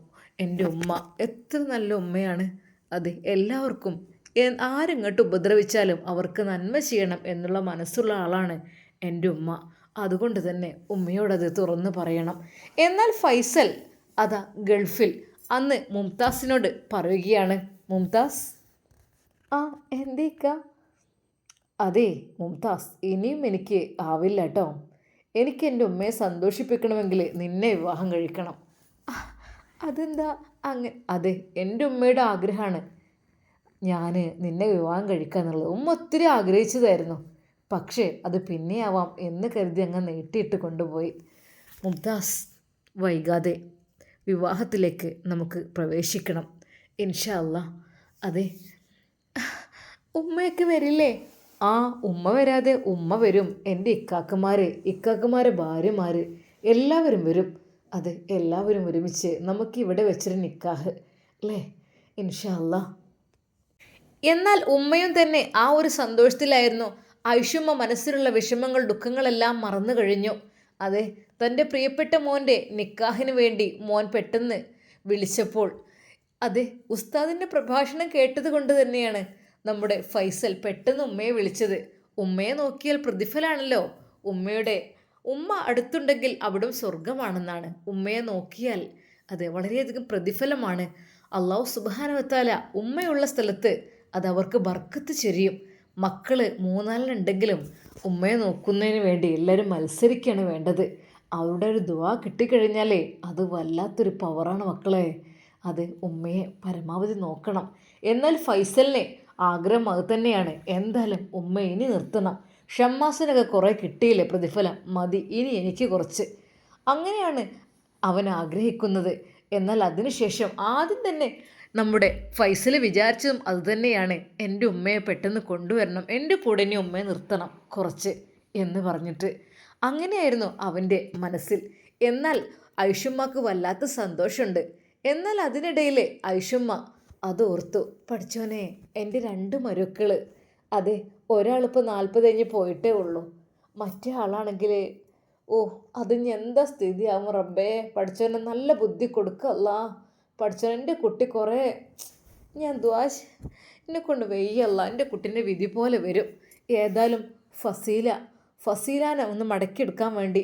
എൻ്റെ ഉമ്മ എത്ര നല്ല ഉമ്മയാണ്. അത് എല്ലാവർക്കും ആരിങ്ങോട്ട് ഉപദ്രവിച്ചാലും അവർക്ക് നന്മ ചെയ്യണം എന്നുള്ള മനസ്സുള്ള ആളാണ് എൻ്റെ ഉമ്മ. അതുകൊണ്ട് തന്നെ ഉമ്മയോടത് തുറന്ന് പറയണം. എന്നാൽ ഫൈസൽ അതാ ഗൾഫിൽ അന്ന് മുംതാസിനോട് പറയുകയാണ്. മുംതാസ്, ആ എന്തേക്ക? അതെ മുംതാസ്, ഇനിയും എനിക്ക് ആവില്ല കേട്ടോ. എനിക്ക് എൻ്റെ ഉമ്മയെ സന്തോഷിപ്പിക്കണമെങ്കിൽ നിന്നെ വിവാഹം കഴിക്കണം. അതെന്താ അങ്ങനെ? അതെ, എൻ്റെ ഉമ്മയുടെ ആഗ്രഹമാണ് ഞാൻ നിന്നെ വിവാഹം കഴിക്കുക എന്നുള്ളത്. ഉമ്മ ഒത്തിരി ആഗ്രഹിച്ചതായിരുന്നു. പക്ഷേ അത് പിന്നെയാവാം എന്ന് കരുതി അങ്ങ് നീട്ടിയിട്ട് കൊണ്ടുപോയി. മുംതാസ്, വൈകാതെ വിവാഹത്തിലേക്ക് നമുക്ക് പ്രവേശിക്കണം ഇൻഷാ അല്ലാ. അതെ, ഉമ്മയൊക്കെ വരില്ലേ? ആ, ഉമ്മ വരാതെ ഉമ്മ വരും. എൻ്റെ ഇക്കാക്കമാരെ ഭാര്യമാർ എല്ലാവരും വരും. അതെ, എല്ലാവരും ഒരുമിച്ച് നമുക്കിവിടെ വെച്ചൊരു നിക്കാഹ് അല്ലേ, ഇൻഷാ അല്ലാ. എന്നാൽ ഉമ്മയും തന്നെ ആ ഒരു സന്തോഷത്തിലായിരുന്നു. ഐഷുമ്മ മനസ്സിലുള്ള വിഷമങ്ങൾ ദുഃഖങ്ങളെല്ലാം മറന്നു കഴിഞ്ഞു. അതെ, തൻ്റെ പ്രിയപ്പെട്ട മോൻ്റെ നിക്കാഹിന് വേണ്ടി മോൻ പെട്ടെന്ന് വിളിച്ചപ്പോൾ, അതെ ഉസ്താദിൻ്റെ പ്രഭാഷണം കേട്ടത് കൊണ്ട് തന്നെയാണ് നമ്മുടെ ഫൈസൽ പെട്ടെന്ന് ഉമ്മയെ വിളിച്ചത്. ഉമ്മയെ നോക്കിയാൽ പ്രതിഫലമാണല്ലോ. ഉമ്മ അടുത്തുണ്ടെങ്കിൽ അവിടും സ്വർഗമാണെന്നാണ്. ഉമ്മയെ നോക്കിയാൽ അത് വളരെയധികം പ്രതിഫലമാണ്. അള്ളാഹു സുബ്ഹാനഹു വ തആല ഉമ്മയുള്ള സ്ഥലത്ത് അത് അവർക്ക് ബർക്കത്ത് ചൊരിയും. മക്കൾ 3-4 ഉണ്ടെങ്കിലും ഉമ്മയെ നോക്കുന്നതിന് വേണ്ടി എല്ലാവരും മത്സരിക്കുകയാണ് വേണ്ടത്. അവരുടെ ഒരു ദുആ കിട്ടിക്കഴിഞ്ഞാലേ അത് വല്ലാത്തൊരു പവറാണ് മക്കളെ. അത് ഉമ്മയെ പരമാവധി നോക്കണം. എന്നാൽ ഫൈസലിനെ ആഗ്രഹം അത് തന്നെയാണ്. എന്തായാലും ഉമ്മ ഇനി നിർത്തണം. ഷമ്മാസിനൊക്കെ കുറേ കിട്ടിയില്ലേ പ്രതിഫലം, മതി ഇനി എനിക്ക് കുറച്ച്. അങ്ങനെയാണ് അവൻ ആഗ്രഹിക്കുന്നത്. എന്നാൽ അതിനുശേഷം ആദ്യം തന്നെ നമ്മുടെ ഫൈസൽ വിചാരിച്ചതും അതുതന്നെയാണ്. എൻ്റെ ഉമ്മയെ പെട്ടെന്ന് കൊണ്ടുവരണം, എൻ്റെ കൂടെ ഇനി ഉമ്മയെ നിർത്തണം കുറച്ച് എന്ന് പറഞ്ഞിട്ട്. അങ്ങനെയായിരുന്നു അവൻ്റെ മനസ്സിൽ. എന്നാൽ ഐഷുമ്മക്ക് വല്ലാത്ത സന്തോഷമുണ്ട്. എന്നാൽ അതിനിടയിൽ ഐഷുമ്മ അതോർത്തു, പഠിച്ചോനെ എൻ്റെ 2 മരുക്കൾ, അതെ ഒരാളിപ്പോൾ 40 കഴിഞ്ഞ് പോയിട്ടേ ഉള്ളൂ, മറ്റേ ആളാണെങ്കിൽ അത് ഇനി എന്താ സ്ഥിതിയാവും റബ്ബേ. പഠിച്ചോനെ നല്ല ബുദ്ധി കൊടുക്കല്ല. പഠിച്ചോനെ എൻ്റെ കുട്ടി കുറേ ഞാൻ എന്നെ കൊണ്ട് വെയ്യല്ല, എൻ്റെ കുട്ടീൻ്റെ വിധി പോലെ വരും. ഏതായാലും ഫസീലാനെ ഒന്ന് മടക്കിയെടുക്കാൻ വേണ്ടി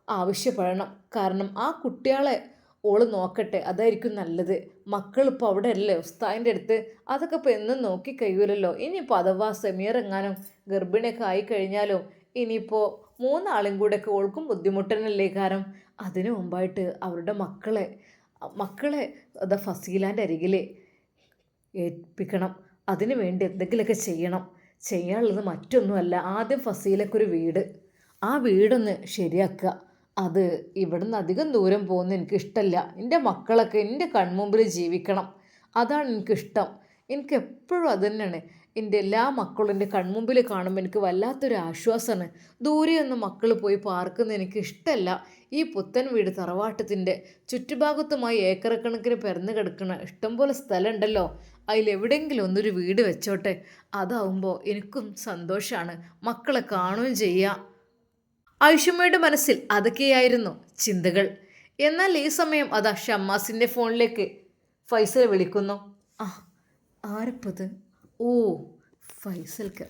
ആവശ്യപ്പെടണം. കാരണം ആ കുട്ടികളെ ഓള് നോക്കട്ടെ, അതായിരിക്കും നല്ലത്. മക്കളിപ്പോൾ അവിടെ അല്ലേ ഉസ്താദിൻ്റെ അടുത്ത്, അതൊക്കെ ഇപ്പോൾ എന്നും നോക്കി കഴിയൂലല്ലോ. ഇനിയിപ്പോൾ അഥവാ സമീർ എങ്ങാനും ഗർഭിണിയൊക്കെ ആയിക്കഴിഞ്ഞാലോ ഇനിയിപ്പോൾ 3 ആളും കൂടെയൊക്കെ ഓൾക്കും ബുദ്ധിമുട്ടനല്ലേ. കാരണം അതിനു മുമ്പായിട്ട് അവരുടെ മക്കളെ അതാ ഫസീലാൻ്റെ അരികിൽ ഏൽപ്പിക്കണം. അതിനു വേണ്ടി എന്തെങ്കിലുമൊക്കെ ചെയ്യണം. ചെയ്യാനുള്ളത് മറ്റൊന്നുമല്ല, ആദ്യം ഫസീലക്കൊരു വീട്, ആ വീടൊന്ന് ശരിയാക്കുക. അത് ഇവിടുന്ന് അധികം ദൂരം പോകുന്ന എനിക്കിഷ്ടമല്ല. എൻ്റെ മക്കളൊക്കെ എൻ്റെ കൺമുമ്പിൽ ജീവിക്കണം, അതാണ് എനിക്കിഷ്ടം. എനിക്ക് എപ്പോഴും അത് തന്നെയാണ്. എൻ്റെ എല്ലാ മക്കളും എൻ്റെ കൺമുമ്പിൽ കാണുമ്പോൾ എനിക്ക് വല്ലാത്തൊരു ആശ്വാസമാണ്. ദൂരെയൊന്നും മക്കൾ പോയി പാർക്കുന്നത് എനിക്ക് ഇഷ്ടമല്ല. ഈ പുത്തൻ വീട് തറവാട്ടത്തിൻ്റെ ചുറ്റുഭാഗത്തുമായി ഏക്കറക്കണക്കിന് പരന്ന് കിടക്കുന്ന ഇഷ്ടംപോലെ സ്ഥലമുണ്ടല്ലോ, അതിലെവിടെയെങ്കിലും ഒന്നൊരു വീട് വെച്ചോട്ടെ. അതാവുമ്പോൾ എനിക്കും സന്തോഷമാണ്, മക്കളെ കാണുകയും ചെയ്യാം. ആയിഷമ്മയുടെ മനസ്സിൽ അതൊക്കെയായിരുന്നു ചിന്തകൾ. എന്നാൽ ഈ സമയം അതാ ഷമ്മാസിൻ്റെ ഫോണിലേക്ക് ഫൈസൽ വിളിക്കുന്നു. ആ, ആരപ്പത്? ഓ, ഫൈസൽക്ക്.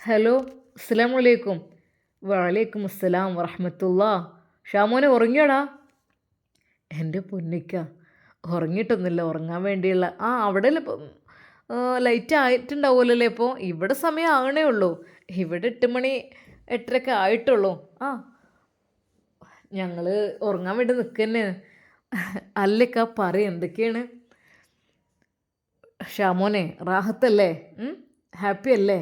ഹലോ, അസ്സലാമു അലൈക്കും. വലൈക്കും അസ്സലാം വറഹ്മത്തുള്ളാ. ഷാമോനെ ഉറങ്ങിയോടാ? എൻ്റെ പൊന്നിക്ക ഉറങ്ങിയിട്ടൊന്നുമില്ല, ഉറങ്ങാൻ വേണ്ടിയുള്ള അവിടെ ലൈറ്റ് ആയിട്ടുണ്ടാവുമല്ലോ ഇപ്പോൾ. ഇവിടെ സമയം ആകണേ ഉള്ളൂ. ഇവിടെ 8 മണി 8:30 ആയിട്ടുള്ളൂ. ആ, ഞങ്ങൾ ഉറങ്ങാൻ വേണ്ടി നിൽക്കന്നെ. അല്ലക്ക പറയും എന്തൊക്കെയാണ്? ഷാമോനെ റാഹത്തല്ലേ? ഹാപ്പി അല്ലേ?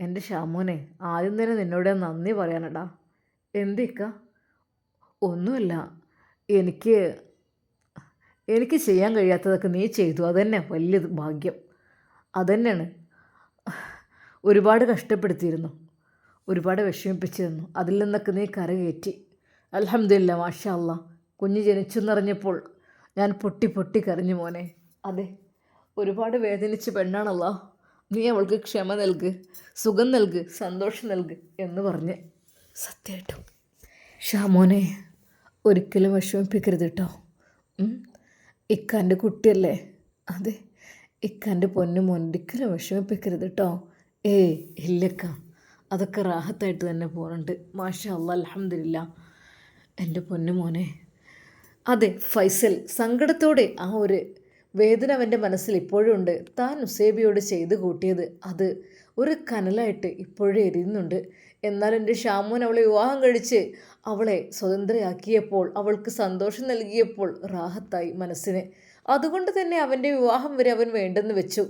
എൻ്റെ ഷാമോനെ ആദ്യം തന്നെ നിന്നോട് നന്ദി പറയാനടാ. എന്തിക്ക? ഒന്നുമല്ല, എനിക്ക് എനിക്ക് ചെയ്യാൻ കഴിയാത്തതൊക്കെ നീ ചെയ്തു, അതന്നെ വലിയ ഭാഗ്യം. അതന്നെയാണ്. ഒരുപാട് കഷ്ടപ്പെടുത്തിയിരുന്നു, ഒരുപാട് വിഷമിപ്പിച്ചിരുന്നു, അതിൽ നിന്നൊക്കെ നീ കരകയറ്റി. അൽഹംദുലില്ലാ, മാഷാ അല്ലാ. കുഞ്ഞ് ജനിച്ചെന്നറിഞ്ഞപ്പോൾ ഞാൻ പൊട്ടി പൊട്ടി കരഞ്ഞു മോനെ. അതെ, ഒരുപാട് വേദനിച്ച പെണ്ണാണല്ലോ. നീ അവൾക്ക് ക്ഷമ നൽക്, സുഖം നൽക്, സന്തോഷം നൽക് എന്ന് പറഞ്ഞ്. സത്യമായിട്ടും ഷാമോനെ ഒരിക്കലും വിഷമിപ്പിക്കരുത് കേട്ടോ. ഇക്കാൻ്റെ കുട്ടിയല്ലേ? അതെ, ഇക്കാൻ്റെ പൊന്നു മോൻ ഒരിക്കലും വിഷമിപ്പിക്കരുത് കേട്ടോ. ഏയ് ഇല്ലക്ക, അതൊക്കെ റാഹത്തായിട്ട് തന്നെ പോകുന്നുണ്ട്. മാഷാ അല്ലാ, അൽഹംദുലില്ലാ. എൻ്റെ പൊന്നു മോനെ. അതെ, ഫൈസൽ സങ്കടത്തോടെ ആ ഒരു വേദന അവൻ്റെ മനസ്സിൽ ഇപ്പോഴും ഉണ്ട്. താൻ ഉസൈബയോട് ചെയ്ത് കൂട്ടിയത് അത് ഒരു കനലായിട്ട് ഇപ്പോഴും എരിയുന്നുണ്ട്. എന്നാൽ എൻ്റെ ഷാമോൻ അവളെ വിവാഹം കഴിച്ച് അവളെ സ്വതന്ത്രയാക്കിയപ്പോൾ, അവൾക്ക് സന്തോഷം നൽകിയപ്പോൾ റാഹത്തായി മനസ്സിന്. അതുകൊണ്ട് തന്നെ അവൻ്റെ വിവാഹം വരെ അവൻ വേണ്ടെന്ന് വെച്ചു.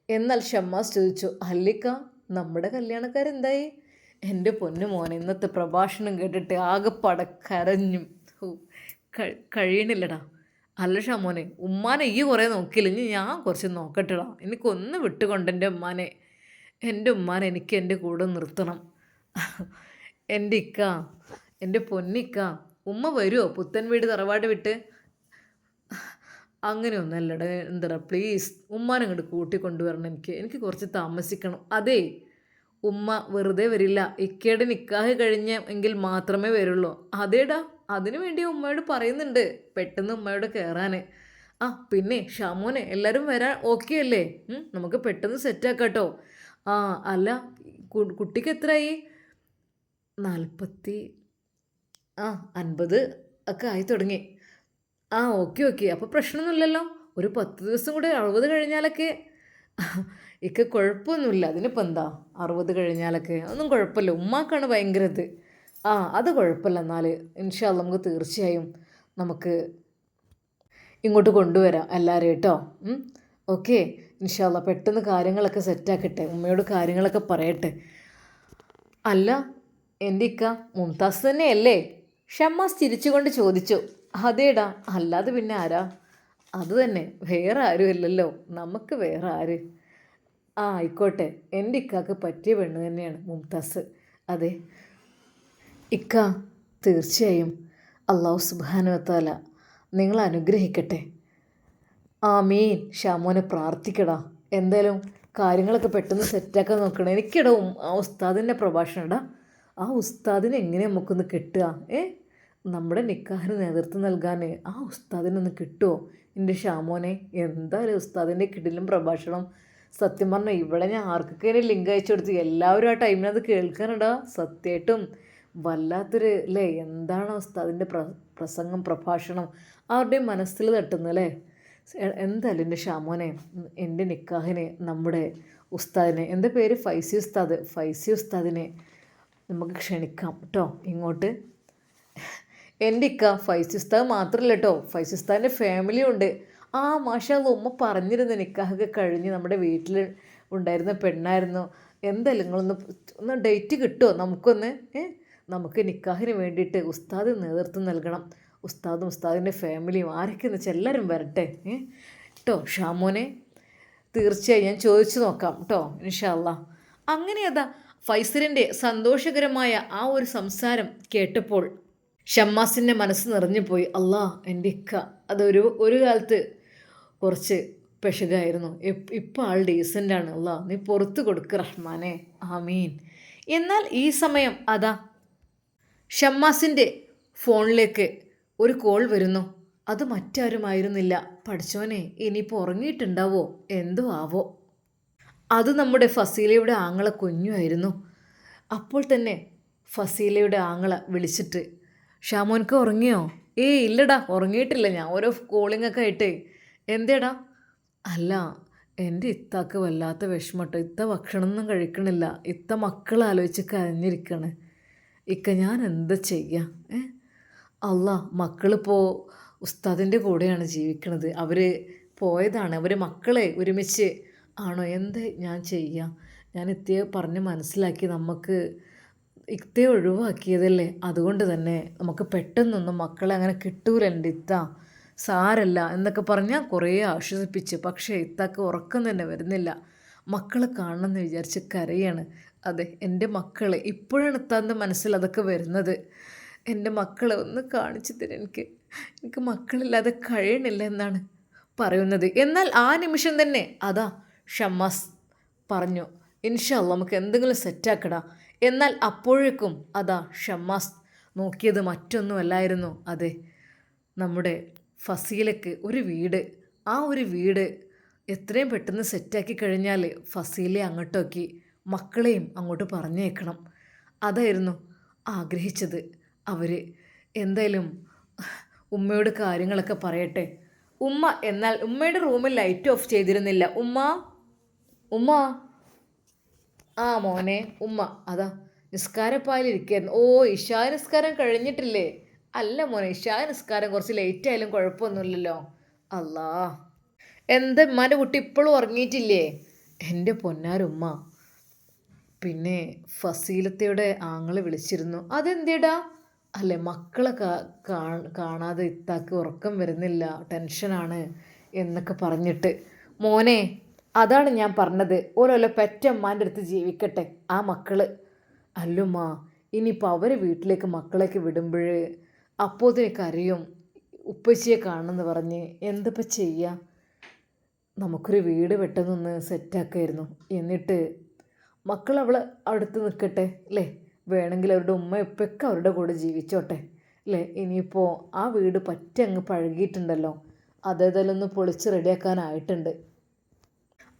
എന്നാൽ ഷമ്മാസ് ചോദിച്ചു, അല്ലിക്ക നമ്മുടെ കല്യാണക്കാരെന്തായി? എൻ്റെ പൊന്നു മോനെ, ഇന്നത്തെ പ്രഭാഷണം കേട്ടിട്ട് ആകെപ്പാടെ കരഞ്ഞും കഴിയണില്ലടാ. അല്ല ഷാമോനെ, ഉമ്മാനെ ഈ കുറേ നോക്കിയില്ല, ഇനി ഞാൻ കുറച്ച് നോക്കട്ടെടാ. എനിക്കൊന്ന് വിട്ടുകൊണ്ട് എൻ്റെ ഉമ്മാനെ, എൻ്റെ ഉമ്മാനെ എനിക്ക് എൻ്റെ കൂടെ നിർത്തണം. എൻ്റെ ഇക്ക, എൻ്റെ പൊന്നിക്ക, ഉമ്മ വരുമോ പുത്തൻ വീട് തറവാട് വിട്ട്? അങ്ങനെയൊന്നല്ലടാ, എന്താടാ പ്ലീസ് ഉമ്മാനെ അങ്ങോട്ട് കൂട്ടിക്കൊണ്ടുവരണം. എനിക്ക് കുറച്ച് താമസിക്കണം. അതേ, ഉമ്മ വെറുതെ വരില്ല, ഇക്കയുടെ നിക്കാഹ് കഴിഞ്ഞ എങ്കിൽ മാത്രമേ വരുള്ളൂ. അതേടാ, അതിനു വേണ്ടി ഉമ്മയോട് പറയുന്നുണ്ട് പെട്ടെന്ന് ഉമ്മയോട് കയറാൻ. ആ പിന്നെ ഷാമോനെ, എല്ലാവരും വരാൻ ഓക്കെ അല്ലേ? നമുക്ക് പെട്ടെന്ന് സെറ്റാക്കാം കേട്ടോ. ആ അല്ല, കുട്ടിക്ക് എത്രയായി? 40 50 ഒക്കെ ആയി തുടങ്ങി. ആ ഓക്കെ ഓക്കെ, അപ്പോൾ പ്രശ്നമൊന്നുമില്ലല്ലോ. ഒരു 10 ദിവസം കൂടെ 60 കഴിഞ്ഞാലൊക്കെ ഇക്ക് കുഴപ്പമൊന്നുമില്ല. അതിനിപ്പോൾ എന്താ, 60 കഴിഞ്ഞാലൊക്കെ ഒന്നും കുഴപ്പമില്ല. ഉമ്മാക്കാണ് ഭയങ്കര ഇത്. ആ അത് കുഴപ്പമില്ല. എന്നാൽ ഇൻഷാ അല്ലാ നമുക്ക് തീർച്ചയായും നമുക്ക് ഇങ്ങോട്ട് കൊണ്ടുവരാം എല്ലാവരെയും കേട്ടോ. ഓക്കെ, ഇൻഷാ അല്ലാ പെട്ടെന്ന് കാര്യങ്ങളൊക്കെ സെറ്റാക്കട്ടെ, ഉമ്മയോട് കാര്യങ്ങളൊക്കെ പറയട്ടെ. അല്ല എൻ്റെ ഇക്ക മുംതാസ് തന്നെയല്ലേ? ഷമ്മാസ് ചിരിച്ചുകൊണ്ട് ചോദിച്ചു. അതേടാ, അല്ലാതെ പിന്നെ ആരാ? അത് തന്നെ, വേറെ ആരും ഇല്ലല്ലോ, നമുക്ക് വേറെ ആര്? ആ ആയിക്കോട്ടെ, എൻ്റെ ഇക്കാക്ക് പറ്റിയ പെണ്ണ് തന്നെയാണ് മുംതാസ്. അതെ ഇക്ക, തീർച്ചയായും അല്ലാഹു സുബ്ഹാനഹു വ തആല നിങ്ങൾ അനുഗ്രഹിക്കട്ടെ. ആമീൻ. ഷാമോനെ പ്രാർത്ഥിക്കടാ. എന്തായാലും കാര്യങ്ങളൊക്കെ പെട്ടെന്ന് സെറ്റാക്കാൻ നോക്കണം. എനിക്കിടാ ആ ഉസ്താദിൻ്റെ പ്രഭാഷണം. ആ ഉസ്താദിനെ എങ്ങനെ നമുക്കൊന്ന് കിട്ടുക? നമ്മുടെ നിക്കാഹിന് നേതൃത്വം നൽകാൻ ആ ഉസ്താദിനൊന്ന് കിട്ടുമോ എൻ്റെ ഷാമോനെ? എന്തായാലും ഉസ്താദിൻ്റെ കിടിലും പ്രഭാഷണം. സത്യം പറഞ്ഞാൽ ഇവിടെ ഞാൻ ആർക്കൊക്കെ ലിങ്ക് അയച്ചു കൊടുത്തു, എല്ലാവരും ആ ടൈമിനത് കേൾക്കാനുണ്ടാ. സത്യമായിട്ടും വല്ലാത്തൊരു അല്ലേ, എന്താണ് ഉസ്താദിൻ്റെ പ്രസംഗം, പ്രഭാഷണം അവരുടെ മനസ്സിൽ തട്ടുന്നു അല്ലേ. എന്തായാലും എൻ്റെ ഷാമോനെ, എൻ്റെ നിക്കാഹിന് നമ്മുടെ ഉസ്താദിനെ, എൻ്റെ പേര് ഫൈസി ഉസ്താദ്, ഫൈസി ഉസ്താദിനെ നമുക്ക് ക്ഷണിക്കാം കേട്ടോ ഇങ്ങോട്ട്. എൻ്റെ ഇക്ക ഫൈസി ഉസ്താദ് മാത്രമല്ല കേട്ടോ, ഫൈസി ഉസ്താദിൻ്റെ ഫാമിലിയും ഉണ്ട്. ആ മാഷാ അല്ലാ, ഉമ്മ പറഞ്ഞിരുന്നു നിക്കാഹൊക്കെ കഴിഞ്ഞ് നമ്മുടെ വീട്ടിൽ ഉണ്ടായിരുന്ന പെണ്ണായിരുന്നു. എന്തായാലും നിങ്ങളൊന്ന് ഡേറ്റ് കിട്ടുമോ നമുക്കൊന്ന്? നമുക്ക് നിക്കാഹിന് വേണ്ടിയിട്ട് ഉസ്താദ് നേതൃത്വം നൽകണം. ഉസ്താദും ഉസ്താദിൻ്റെ ഫാമിലിയും ആരൊക്കെയെന്ന് വെച്ചാൽ എല്ലാവരും വരട്ടെ കേട്ടോ ഷാമോനെ. തീർച്ചയായും ഞാൻ ചോദിച്ചു നോക്കാം കേട്ടോ, ഇൻഷാ അല്ലാ. അങ്ങനെ അതാ ഫൈസലിൻ്റെ സന്തോഷകരമായ ആ ഒരു സംസാരം കേട്ടപ്പോൾ ഷമ്മാസിൻ്റെ മനസ്സ് നിറഞ്ഞു പോയി. അല്ലാ, എൻ്റെ ഇക്ക ഒരു കാലത്ത് കുറച്ച് പെശകായിരുന്നു, ഇപ്പം ആൾ ഡീസൻ്റാണ്. അല്ലാ, നീ പുറത്ത് കൊടുക്ക് റഹ്മാനെ, ആമീൻ. എന്നാൽ ഈ സമയം അതാ ഷമ്മാസിൻ്റെ ഫോണിലേക്ക് ഒരു കോൾ വരുന്നു. അത് മറ്റാരുമായിരുന്നില്ല, പഠിച്ചോനെ ഇനിയിപ്പോൾ ഉറങ്ങിയിട്ടുണ്ടാവോ എന്തോ ആവോ, അത് നമ്മുടെ ഫസീലയുടെ ആങ്ങള കുഞ്ഞുമായിരുന്നു. അപ്പോൾ തന്നെ ഫസീലയുടെ ആങ്ങള വിളിച്ചിട്ട്, ഷാമോൻക്ക് ഉറങ്ങിയോ? ഇല്ലടാ, ഉറങ്ങിയിട്ടില്ല, ഞാൻ ഓരോ കോളിങ്ങൊക്കെ ആയിട്ടേ. എന്തേടാ? അല്ല, എൻ്റെ ഇത്താക്ക് വല്ലാത്ത വിഷമട്ടോ, ഇത്ത ഭക്ഷണമൊന്നും കഴിക്കണില്ല, ഇത്ത മക്കളാലോചിച്ച് കരഞ്ഞിരിക്കണ്. ഇക്ക ഞാൻ എന്താ ചെയ്യുക? അല്ല, മക്കളിപ്പോൾ ഉസ്താദിൻ്റെ കൂടെയാണ് ജീവിക്കണത്, അവർ പോയതാണ്, അവർ മക്കളെ ഒരുമിച്ച് ആണോ? എന്ത് ഞാൻ ചെയ്യാം? ഞാൻ ഇത്തയെ പറഞ്ഞ് മനസ്സിലാക്കി, നമുക്ക് ഇത്തയെ ഒഴിവാക്കിയതല്ലേ, അതുകൊണ്ട് തന്നെ നമുക്ക് പെട്ടെന്നൊന്നും മക്കളെ അങ്ങനെ കിട്ടൂല എൻ്റെ ഇത്ത, സാരല്ല എന്നൊക്കെ പറഞ്ഞാൽ കുറേ ആശ്വസിപ്പിച്ച്. പക്ഷേ ഇത്താക്ക് ഉറക്കം തന്നെ വരുന്നില്ല, മക്കളെ കാണണമെന്ന് വിചാരിച്ച് കരയാണ്. അതെ, എൻ്റെ മക്കളെ ഇപ്പോഴാണ് ഇത്താൻ്റെ മനസ്സിൽ അതൊക്കെ വരുന്നത്. എൻ്റെ മക്കളെ ഒന്ന് കാണിച്ചു തരാം, എനിക്ക് മക്കളില്ലാതെ കഴിയണില്ല എന്നാണ് പറയുന്നത്. എന്നാൽ ആ നിമിഷം തന്നെ അതാ ഷമ്മാസ് പറഞ്ഞു, ഇൻഷാ അല്ലാ നമുക്ക് എന്തെങ്കിലും സെറ്റാക്കടാ. എന്നാൽ അപ്പോഴേക്കും അതാ ഷമ്മാസ് നോക്കിയത് മറ്റൊന്നുമല്ലായിരുന്നു. അതെ, നമ്മുടെ ഫസീലയ്ക്ക് ഒരു വീട്, ആ ഒരു വീട് എത്രയും പെട്ടെന്ന് സെറ്റാക്കി കഴിഞ്ഞാൽ ഫസീലയെ അങ്ങോട്ടേക്ക് മക്കളെയും അങ്ങോട്ട് പറഞ്ഞേക്കണം, അതായിരുന്നു ആഗ്രഹിച്ചത് അവർ. എന്തായാലും ഉമ്മയോട് കാര്യങ്ങളൊക്കെ പറയട്ടെ. ഉമ്മ, എന്നാൽ ഉമ്മയുടെ റൂമിൽ ലൈറ്റ് ഓഫ് ചെയ്തിരുന്നില്ല. ഉമ്മ ആ മോനെ, ഉമ്മ അതാ നിസ്കാരപ്പാലിരിക്കുകയായിരുന്നു. ഇഷാ നിസ്കാരം കഴിഞ്ഞിട്ടില്ലേ? അല്ല മോനെ, ഇഷാ നിസ്കാരം കുറച്ച് ലേറ്റ് ആയാലും കുഴപ്പമൊന്നുമില്ലല്ലോ. അല്ലാ, എന്താ ഉമ്മാൻ്റെ കുട്ടി ഇപ്പോഴും ഉറങ്ങിയിട്ടില്ലേ? എൻ്റെ പൊന്നാരുമ്മ, പിന്നെ ഫസീലത്തയുടെ ആങ്ങളെ വിളിച്ചിരുന്നു. അതെന്തേടാ? അല്ലേ, മക്കളെ കാണാതെ ഇത്താക്ക് ഉറക്കം വരുന്നില്ല, ടെൻഷനാണ് എന്നൊക്കെ പറഞ്ഞിട്ട്. മോനെ, അതാണ് ഞാൻ പറഞ്ഞത്, ഓരോല്ലോ പെറ്റമ്മാൻ്റെ അടുത്ത് ജീവിക്കട്ടെ ആ മക്കൾ. അല്ലുമ്മ, ഇനിയിപ്പോൾ അവർ വീട്ടിലേക്ക് മക്കളേക്ക് വിടുമ്പോൾ അപ്പോഴത്തേക്ക് അറിയും ഉപ്പച്ചിയെ കാണണമെന്ന് പറഞ്ഞ്. എന്തിപ്പോൾ ചെയ്യുക? നമുക്കൊരു വീട് പെട്ടെന്നൊന്ന് സെറ്റാക്കായിരുന്നു, എന്നിട്ട് മക്കൾ അവൾ അടുത്ത് നിൽക്കട്ടെ അല്ലേ, വേണമെങ്കിൽ അവരുടെ ഉമ്മ ഉപ്പൊക്കെ അവരുടെ കൂടെ ജീവിച്ചോട്ടെ അല്ലേ. ഇനിയിപ്പോൾ ആ വീട് പറ്റി അങ്ങ് പഴകിയിട്ടുണ്ടല്ലോ, അതേതായാലും ഒന്ന് പൊളിച്ച് റെഡിയാക്കാനായിട്ടുണ്ട്.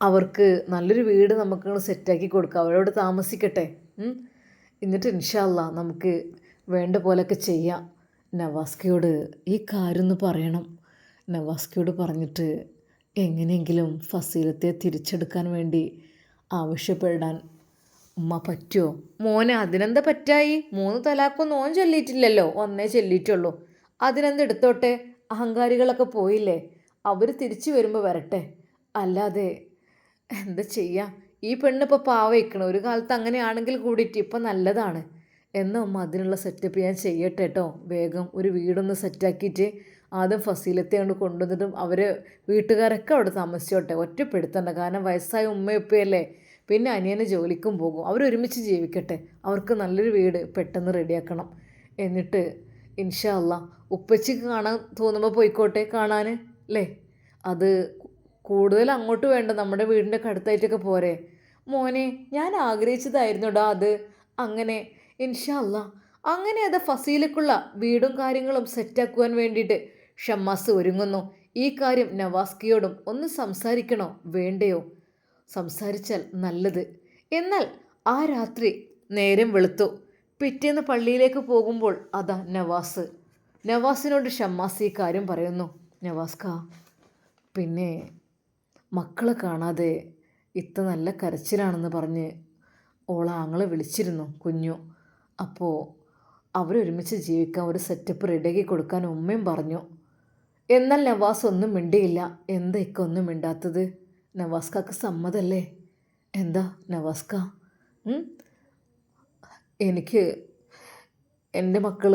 അവർക്ക് നല്ലൊരു വീട് നമുക്ക് സെറ്റാക്കി കൊടുക്കാം, അവരോട് താമസിക്കട്ടെ. എന്നിട്ട് ഇൻഷാ അല്ലാ നമുക്ക് വേണ്ട പോലെയൊക്കെ ചെയ്യാം. നവാസ്കയോട് ഈ കാര്യം ഒന്ന് പറയണം. നവാസ്കയോട് പറഞ്ഞിട്ട് എങ്ങനെയെങ്കിലും ഫസീലത്തെ തിരിച്ചെടുക്കാൻ വേണ്ടി ആവശ്യപ്പെടാൻ ഉമ്മ പറ്റുമോ? മോനെ, അതിനെന്താ പറ്റായി? 3 തലാക്കൊന്നും ഓൻ ചൊല്ലിയിട്ടില്ലല്ലോ, 1 ചൊല്ലിയിട്ടുള്ളൂ. അതിനെന്ത് എടുത്തോട്ടെ, അഹങ്കാരികളൊക്കെ പോയില്ലേ, അവർ തിരിച്ചു വരുമ്പോൾ വരട്ടെ. അല്ലാതെ എന്താ ചെയ്യുക? ഈ പെണ്ണിപ്പോൾ പാവയ്ക്കണം, ഒരു കാലത്ത് അങ്ങനെയാണെങ്കിൽ കൂടിയിട്ട് ഇപ്പം നല്ലതാണ്. എന്നാൽ അമ്മ അതിനുള്ള സെറ്റപ്പ് ഞാൻ ചെയ്യട്ടെ കേട്ടോ. വേഗം ഒരു വീടൊന്ന് സെറ്റാക്കിയിട്ട് ആദ്യം ഫസീലത്തെ കൊണ്ട് കൊണ്ടുവന്നിട്ടും അവർ വീട്ടുകാരൊക്കെ അവിടെ താമസിച്ചോട്ടെ, ഒറ്റപ്പെടുത്തണ്ട. കാരണം വയസ്സായ ഉമ്മയപ്പയല്ലേ, പിന്നെ അനിയനെ ജോലിക്കും പോകും, അവരൊരുമിച്ച് ജീവിക്കട്ടെ. അവർക്ക് നല്ലൊരു വീട് പെട്ടെന്ന് റെഡിയാക്കണം. എന്നിട്ട് ഇൻഷാ അല്ലാ ഉപ്പച്ചിക്ക് കാണാൻ തോന്നുമ്പോൾ പോയിക്കോട്ടെ കാണാൻ അല്ലേ. അത് കൂടുതൽ അങ്ങോട്ട് വേണ്ട, നമ്മുടെ വീടിൻ്റെ അടുത്തായിട്ടൊക്കെ പോരെ. മോനെ, ഞാൻ ആഗ്രഹിച്ചതായിരുന്നുടാ അത്. അങ്ങനെ ഇൻഷാ അല്ലാ അങ്ങനെ അത് ഫസീലക്കുള്ള വീടും കാര്യങ്ങളും സെറ്റാക്കുവാൻ വേണ്ടിയിട്ട് ഷമ്മാസ് ഒരുങ്ങുന്നു. ഈ കാര്യം നവാസ്കിയോടും ഒന്ന് സംസാരിക്കണോ വേണ്ടയോ? സംസാരിച്ചാൽ നല്ലത്. എന്നാൽ ആ രാത്രി നേരം വെളുത്തു. പിറ്റേന്ന് പള്ളിയിലേക്ക് പോകുമ്പോൾ അതാ നവാസിനോട് ഷമ്മാസ് ഈ കാര്യം പറയുന്നു. നവാസ്ക, പിന്നെ മക്കളെ കാണാതെ ഇത്ത നല്ല കരച്ചിലാണെന്ന് പറഞ്ഞ് ആങ്ങളെ വിളിച്ചിരുന്നു കുഞ്ഞു. അപ്പോൾ അവരൊരുമിച്ച് ജീവിക്കാൻ ഒരു സെറ്റപ്പ് റെഡിയാക്കി കൊടുക്കാൻ ഉമ്മയും പറഞ്ഞു. എന്നാൽ നവാസ് ഒന്നും മിണ്ടിയില്ല. എന്താ ഇക്ക ഒന്നും മിണ്ടാത്തത്? നവാസ്കാക്ക് സമ്മതല്ലേ? എന്താ നവാസ്ക? എനിക്ക് എൻ്റെ മക്കൾ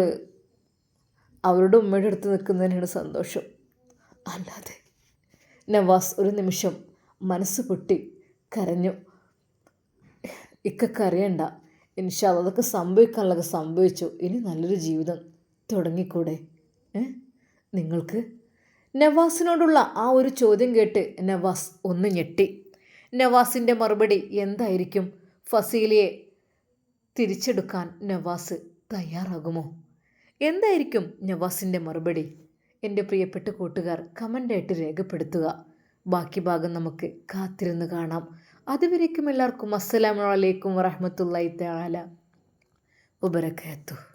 അവരുടെ ഉമ്മയുടെ അടുത്ത് നിൽക്കുന്നതിനാണ് സന്തോഷം. അല്ലാതെ നവാസ് ഒരു നിമിഷം മനസ്സ് പൊട്ടി കരഞ്ഞു. ഇക്കറിയണ്ട, ഇൻഷാ അല്ലാഹ് അതൊക്കെ സംഭവിക്കാനുള്ളത് സംഭവിച്ചു. ഇനി നല്ലൊരു ജീവിതം തുടങ്ങിക്കൂടെ നിങ്ങൾക്ക്? നവാസിനോടുള്ള ആ ഒരു ചോദ്യം കേട്ട് നവാസ് ഒന്ന് ഞെട്ടി. നവാസിൻ്റെ മറുപടി എന്തായിരിക്കും? ഫസീലയെ തിരിച്ചെടുക്കാൻ നവാസ് തയ്യാറാകുമോ? എന്തായിരിക്കും നവാസിൻ്റെ മറുപടി? എൻ്റെ പ്രിയപ്പെട്ട കൂട്ടുകാർ കമൻ്റായിട്ട് രേഖപ്പെടുത്തുക. ബാക്കി ഭാഗം നമുക്ക് കാത്തിരുന്ന് കാണാം. അതുവരേക്കും എല്ലാവർക്കും അസ്സലാമു അലൈക്കും വറഹ്മത്തുള്ളാഹി തആല വബറകാതുഹു.